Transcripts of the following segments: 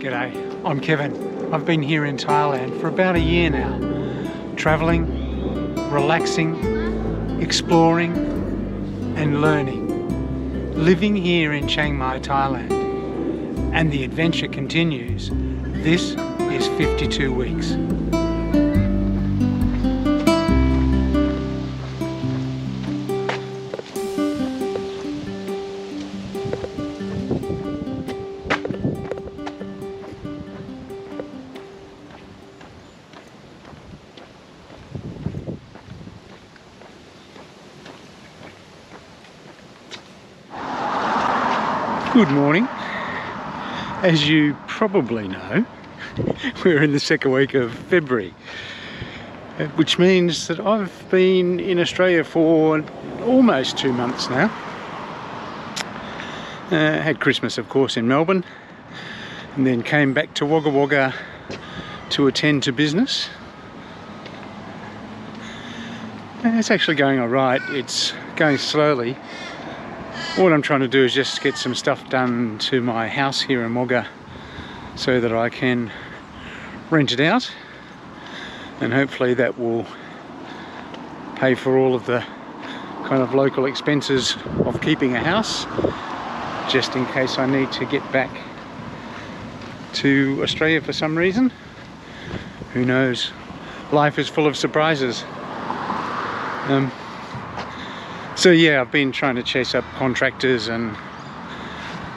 G'day, I'm Kevin. I've been here in Thailand for about a year now, travelling, relaxing, exploring and learning. Living here in Chiang Mai, Thailand, and the adventure continues. This is 52 weeks. Good morning. As you probably know, we're in the second week of February, which means that I've been in Australia for almost 2 months now. Had Christmas, of course, in Melbourne, and then came back to Wagga Wagga to attend to business. It's actually going all right. It's going slowly. What I'm trying to do is just get some stuff done to my house here in Wagga so that I can rent it out, and hopefully that will pay for all of the kind of local expenses of keeping a house, just in case I need to get back to Australia for some reason. Who knows? Life is full of surprises. So yeah, I've been trying to chase up contractors and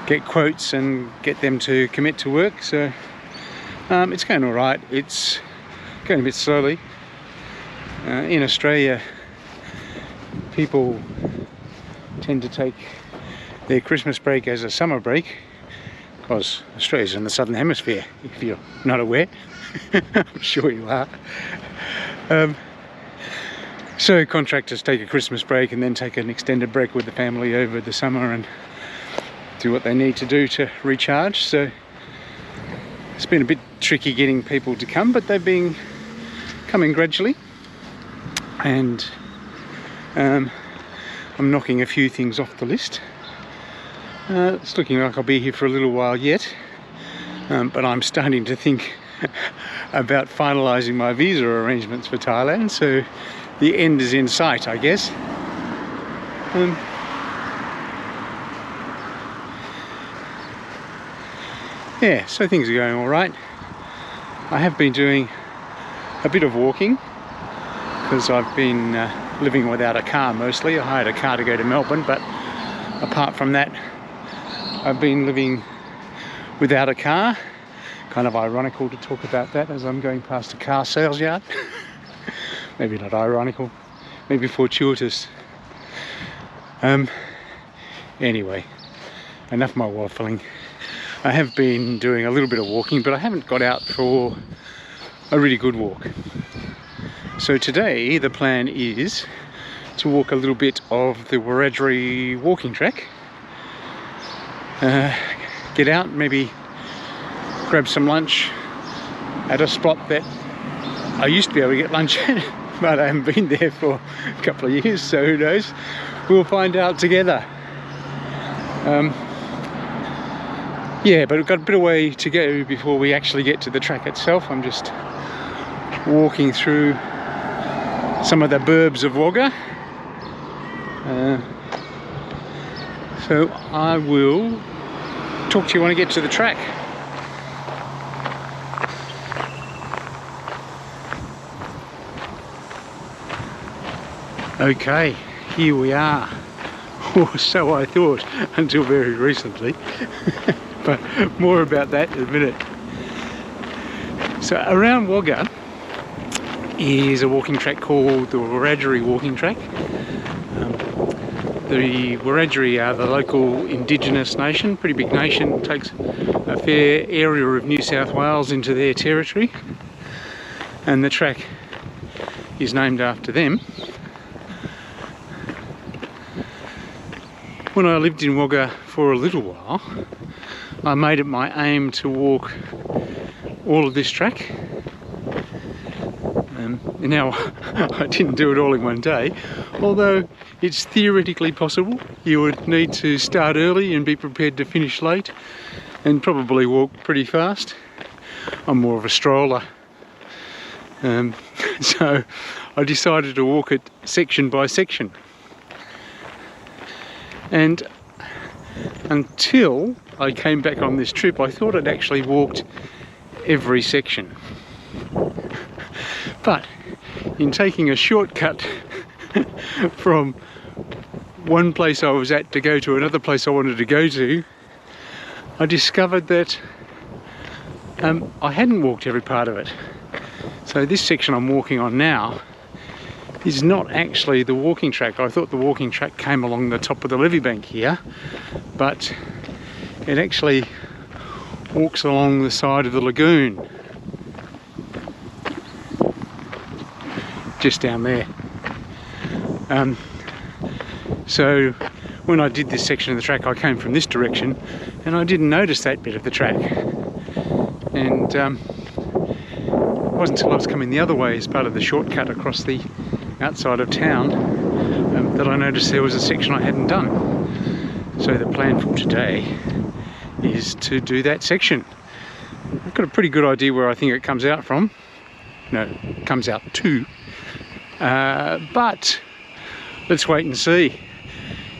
get quotes and get them to commit to work. So it's going all right. It's going a bit slowly. In Australia, people tend to take their Christmas break as a summer break, because Australia's in the southern hemisphere, if you're not aware. I'm sure you are. So contractors take a Christmas break and then take an extended break with the family over the summer and do what they need to do to recharge. So it's been a bit tricky getting people to come, but they've been coming gradually, and I'm knocking a few things off the list. It's looking like I'll be here for a little while yet, but I'm starting to think about finalising my visa arrangements for Thailand, so the end is in sight, I guess. Yeah, so things are going all right. I have been doing a bit of walking because I've been living without a car mostly. I hired a car to go to Melbourne, but apart from that, I've been living without a car. Kind of ironical to talk about that as I'm going past a car sales yard. Maybe not ironical, maybe fortuitous. Anyway, enough of my waffling. I have been doing a little bit of walking, but I haven't got out for a really good walk. So today the plan is to walk a little bit of the Wiradjuri walking track. Get out, maybe grab some lunch at a spot that I used to be able to get lunch at, but I haven't been there for a couple of years, so who knows? We'll find out together. Yeah, but we've got a bit of way to go before we actually get to the track itself. I'm just walking through some of the burbs of Wagga. So I will talk to you when I get to the track. Okay, here we are, or so I thought until very recently, but more about that in a minute. So around Wagga is a walking track called the Wiradjuri walking track. The Wiradjuri are the local indigenous nation, pretty big nation, takes a fair area of New South Wales into their territory, and the track is named after them. When I lived in Wagga for a little while, I made it my aim to walk all of this track. Now, I didn't do it all in one day, although it's theoretically possible. You would need to start early and be prepared to finish late, and probably walk pretty fast. I'm more of a stroller. So I decided to walk it section by section. And until I came back on this trip, I thought I'd actually walked every section. But in taking a shortcut from one place I was at to go to another place I wanted to go to, I discovered that I hadn't walked every part of it. So this section I'm walking on now is not actually the walking track. I thought the walking track came along the top of the levee bank here, but it actually walks along the side of the lagoon, just down there. So when I did this section of the track, I came from this direction and I didn't notice that bit of the track, and it wasn't until I was coming the other way as part of the shortcut across the outside of town that I noticed there was a section I hadn't done. So the plan for today is to do that section. I've got a pretty good idea where I think it comes out from. No, it comes out to. But let's wait and see.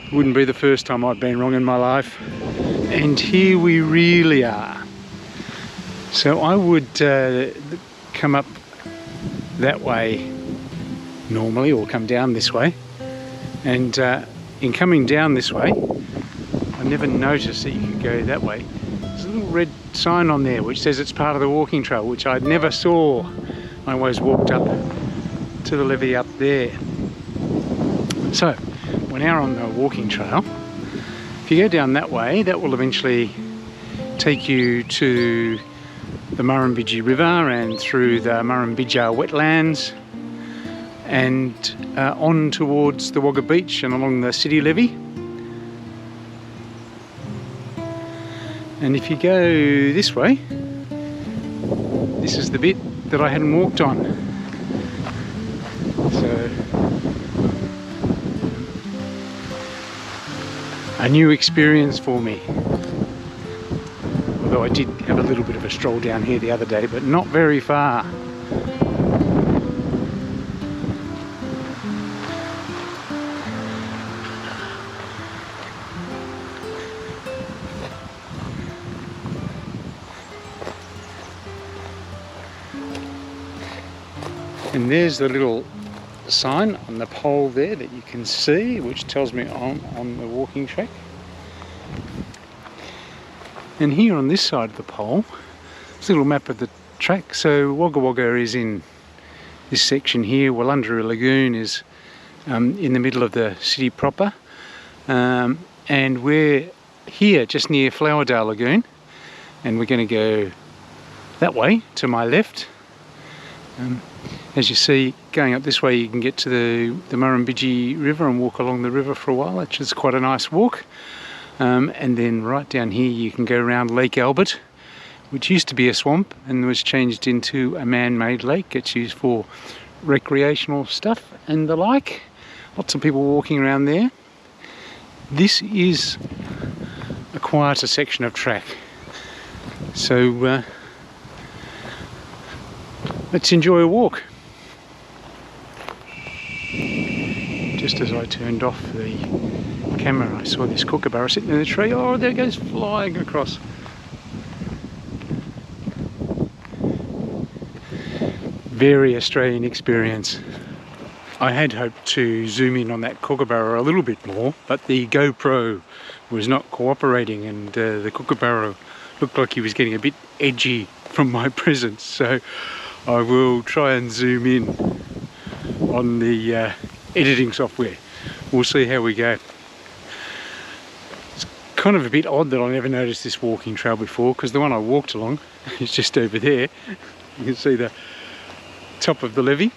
It wouldn't be the first time I've been wrong in my life. And here we really are. So I would come up that way normally, or come down this way, and in coming down this way I never noticed that you could go that way. There's a little red sign on there which says it's part of the walking trail, which I never saw. I always walked up to the levee up there. So we're now on the walking trail. If you go down that way, that will eventually take you to the Murrumbidgee River and through the Murrumbidgee wetlands and on towards the Wagga Beach and along the city levee. And if you go this way, this is the bit that I hadn't walked on. So a new experience for me. Although I did have a little bit of a stroll down here the other day, but not very far. And there's the little sign on the pole there that you can see, which tells me I'm on the walking track. And here on this side of the pole, there's a little map of the track. So Wagga Wagga is in this section here. Wulundara Lagoon is in the middle of the city proper. And we're here just near Flowerdale Lagoon. And we're going to go that way to my left. As you see, going up this way you can get to the Murrumbidgee River and walk along the river for a while, which is quite a nice walk. And then right down here you can go around Lake Albert, which used to be a swamp and was changed into a man-made lake. It's used for recreational stuff and the like. Lots of people walking around there. This is a quieter section of track. So let's enjoy a walk. Just as I turned off the camera, I saw this kookaburra sitting in the tree. Oh, there it goes flying across. Very Australian experience. I had hoped to zoom in on that kookaburra a little bit more, but the GoPro was not cooperating, and the kookaburra looked like he was getting a bit edgy from my presence. So I will try and zoom in on the editing software. We'll see how we go. It's kind of a bit odd that I never noticed this walking trail before, because the one I walked along is just over there. You can see the top of the levee.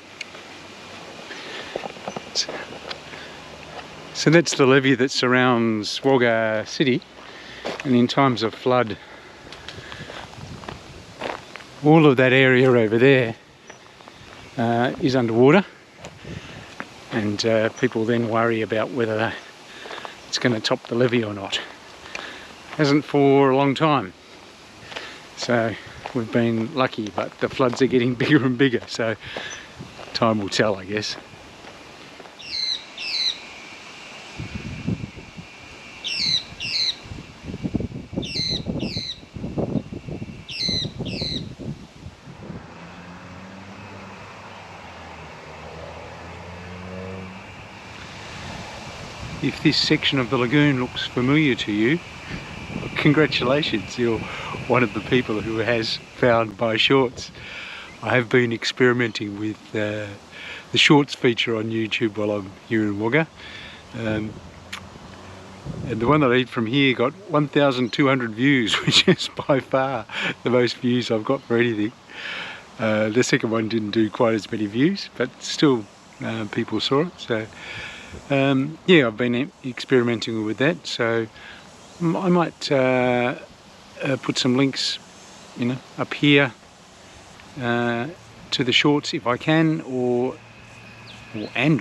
So that's the levee that surrounds Wagga City, and in times of flood all of that area over there is underwater, and people then worry about whether it's going to top the levee or not. Hasn't for a long time. So we've been lucky, but the floods are getting bigger and bigger, so time will tell, I guess. If this section of the lagoon looks familiar to you, congratulations, you're one of the people who has found my shorts. I have been experimenting with the shorts feature on YouTube while I'm here in Wagga. And the one that I did from here got 1,200 views, which is by far the most views I've got for anything. The second one didn't do quite as many views, but still people saw it. So yeah, I've been experimenting with that. So I might put some links, you know, up here to the shorts if I can, or in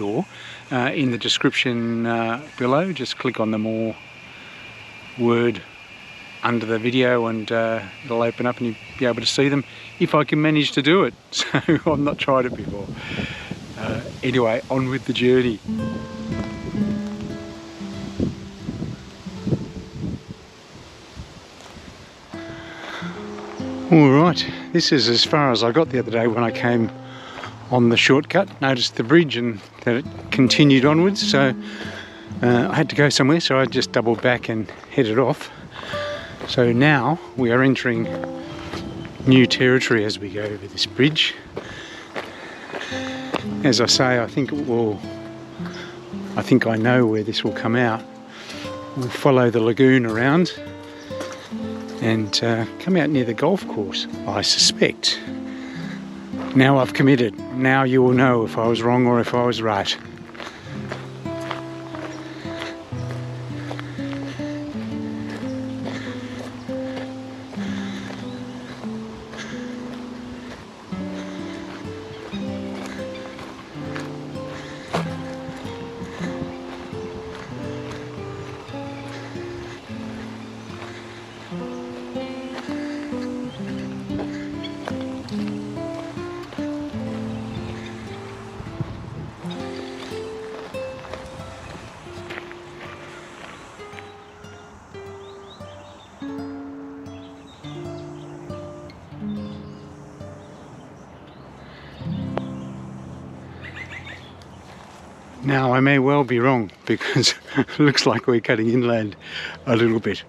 the description below. Just click on the more word under the video and it'll open up and you'll be able to see them if I can manage to do it. So I've not tried it before. Anyway, on with the journey. Alright, this is as far as I got the other day when I came on the shortcut. Noticed the bridge and that it continued onwards, so I had to go somewhere, so I just doubled back and headed off. So now we are entering new territory as we go over this bridge. As I say, I think I know where this will come out. We'll follow the lagoon around and come out near the golf course, I suspect. Now I've committed. Now you will know if I was wrong or if I was right. Now I may well be wrong, because it looks like we're cutting inland a little bit.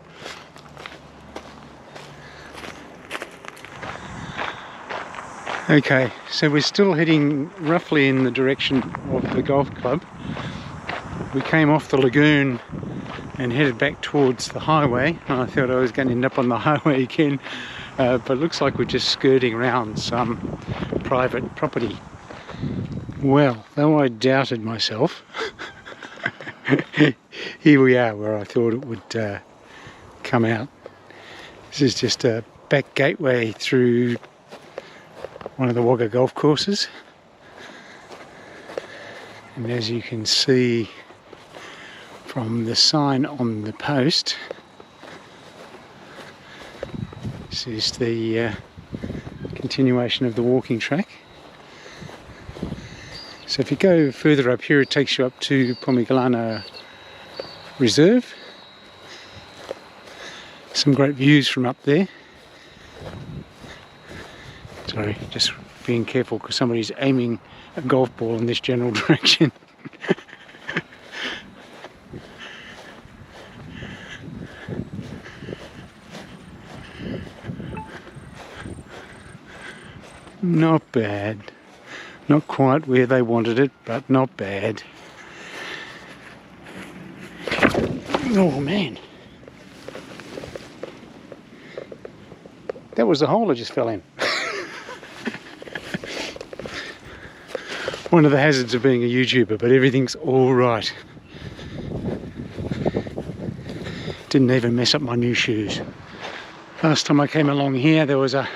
Okay, so we're still heading roughly in the direction of the golf club. We came off the lagoon and headed back towards the highway. I thought I was going to end up on the highway again, but it looks like we're just skirting around some private property. Well, though I doubted myself, here we are where I thought it would come out. This is just a back gateway through one of the Wagga golf courses. And as you can see from the sign on the post, this is the continuation of the walking track. So if you go further up here, it takes you up to Pomingalarna Reserve. Some great views from up there. Sorry, just being careful because somebody's aiming a golf ball in this general direction. Not bad. Not quite where they wanted it, but not bad. Oh man. That was the hole I just fell in. One of the hazards of being a YouTuber, but everything's all right. Didn't even mess up my new shoes. Last time I came along here, there was a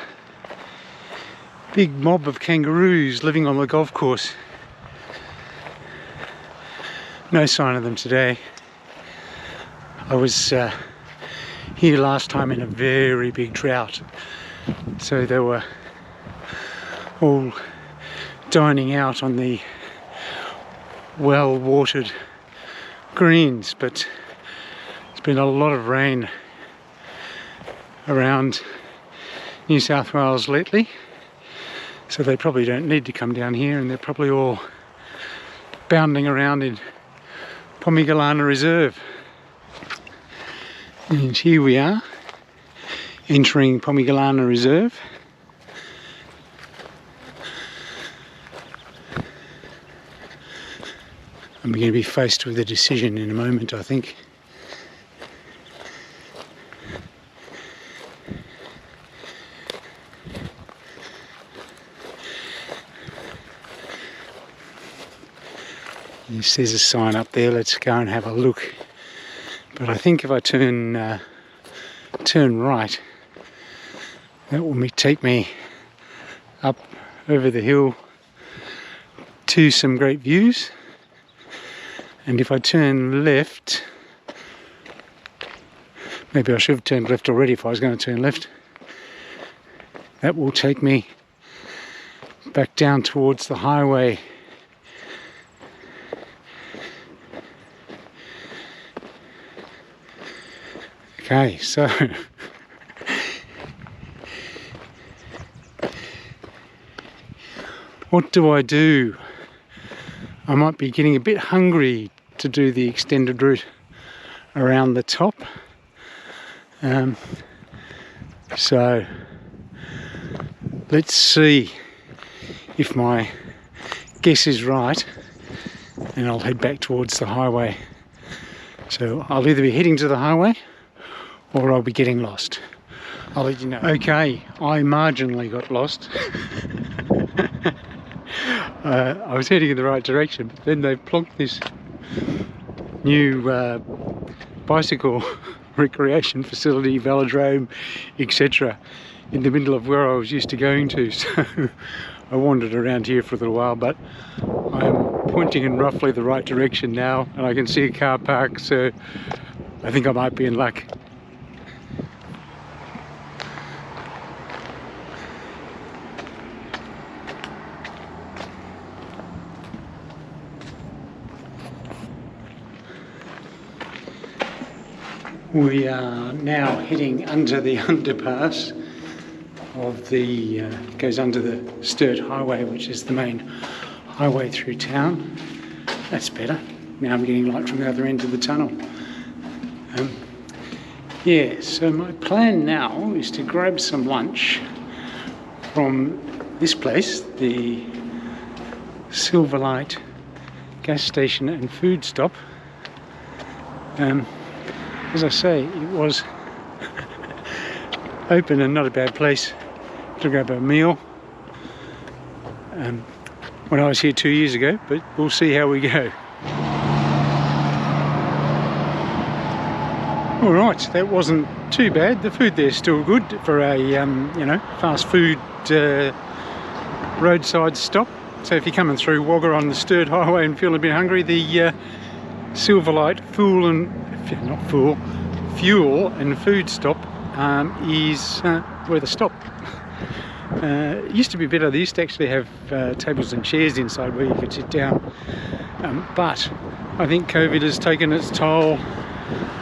big mob of kangaroos living on the golf course. No sign of them today. I was here last time in a very big drought. So they were all dining out on the well-watered greens, but there's been a lot of rain around New South Wales lately, so they probably don't need to come down here, and they're probably all bounding around in Pomingalarna Reserve. And here we are, entering Pomingalarna Reserve. I'm going to be faced with a decision in a moment, I think. There's a sign up there, let's go and have a look. But I think if I turn right, that will take me up over the hill to some great views. And if I turn left, maybe I should have turned left already if I was going to turn left, that will take me back down towards the highway. Okay, so what do I do? I might be getting a bit hungry to do the extended route around the top. So let's see if my guess is right, and I'll head back towards the highway. So I'll either be heading to the highway or I'll be getting lost. I'll let you know. Okay, I marginally got lost. I was heading in the right direction, but then they plonked this new bicycle recreation facility, velodrome, etc. in the middle of where I was used to going to, so I wandered around here for a little while, but I'm pointing in roughly the right direction now, and I can see a car park, so I think I might be in luck. We are now heading under the underpass of the, goes under the Sturt Highway, which is the main highway through town. That's better. Now I'm getting light from the other end of the tunnel. Yeah, so my plan now is to grab some lunch from this place, the Silverlight gas station and food stop. As I say, it was open and not a bad place to grab a meal when I was here 2 years ago, but we'll see how we go. Alright, that wasn't too bad. The food there's still good for a you know, fast food roadside stop. So if you're coming through Wagga on the Sturt Highway and feeling a bit hungry, the Silverlight fuel and food stop is where the stop. It used to be better. They used to actually have tables and chairs inside where you could sit down, but I think COVID has taken its toll.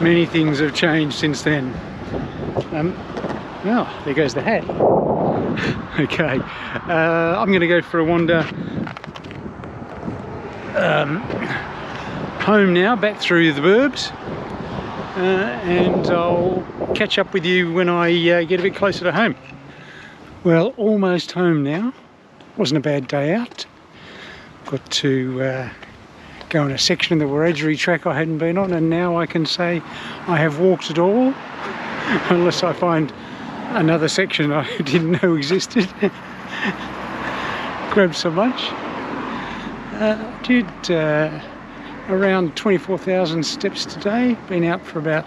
Many things have changed since then. Well, there goes the hat. Okay, I'm going to go for a wander home now, back through the burbs, and I'll catch up with you when I get a bit closer to home. Well, almost home now. Wasn't a bad day out. Got to go on a section of the Wiradjuri track I hadn't been on, and now I can say I have walked it all, unless I find another section I didn't know existed. Grabbed some lunch. Did around 24,000 steps today. Been out for about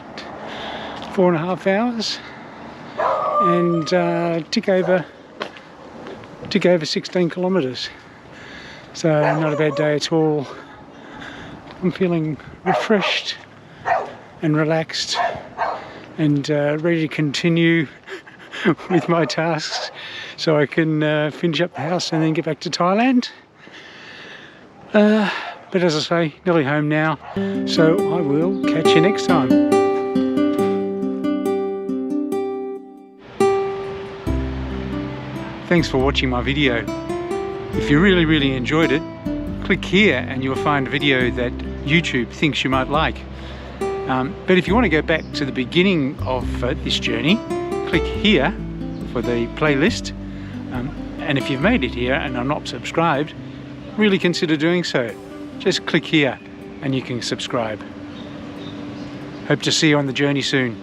4.5 hours, and tick over 16 kilometres. So not a bad day at all. I'm feeling refreshed and relaxed and ready to continue with my tasks so I can finish up the house and then get back to Thailand. But as I say, nearly home now, so I will catch you next time. Thanks for watching my video. If you really enjoyed it, click here and you'll find a video that YouTube thinks you might like. But if you want to go back to the beginning of this journey, click here for the playlist. And if you've made it here and are not subscribed, really consider doing so. Just click here and you can subscribe. Hope to see you on the journey soon.